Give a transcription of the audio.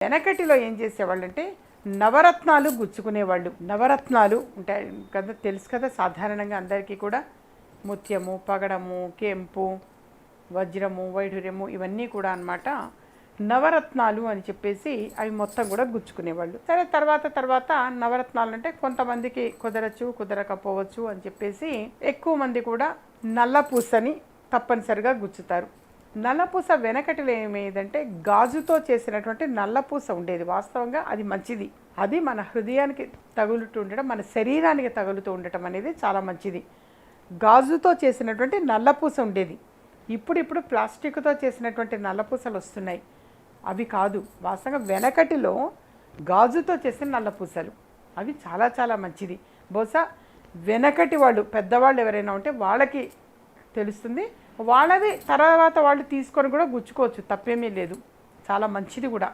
వెనకటిలో ఏం చేసేవాళ్ళంటే నవరత్నాలు గుచ్చుకునేవాళ్ళు. నవరత్నాలు ఉంటాయి కదా, తెలుసు కదా సాధారణంగా అందరికీ కూడా. ముత్యము, పగడము, కెంపు, వజ్రము, వైఢూర్యము ఇవన్నీ కూడా అన్నమాట నవరత్నాలు అని చెప్పేసి అవి మొత్తం కూడా గుచ్చుకునేవాళ్ళు. సరే తర్వాత నవరత్నాలు అంటే కొంతమందికి కుదరచ్చు, కుదరకపోవచ్చు అని చెప్పేసి ఎక్కువ మంది కూడా నల్లపూసని తప్పనిసరిగా గుచ్చుతారు. నల్లపూస వెనకటిలో ఏమేదంటే గాజుతో చేసినటువంటి నల్లపూస ఉండేది. వాస్తవంగా అది మంచిది. అది మన హృదయానికి తగులుతూ ఉండటం, మన శరీరానికి తగులుతూ ఉండటం అనేది చాలా మంచిది. గాజుతో చేసినటువంటి నల్లపూస ఉండేది. ఇప్పుడు ప్లాస్టిక్తో చేసినటువంటి నల్లపూసలు వస్తున్నాయి. అవి కాదు, వాస్తవంగా వెనకటిలో గాజుతో చేసిన నల్లపూసలు అవి చాలా చాలా మంచిది. బహుశా వెనకటి వాళ్ళు పెద్దవాళ్ళు ఎవరైనా ఉంటే వాళ్ళకి తెలుస్తుంది. వాళ్ళవి తర్వాత వాళ్ళు తీసుకొని కూడా గుచ్చుకోవచ్చు, తప్పేమీ లేదు. చాలా మంచిది కూడా.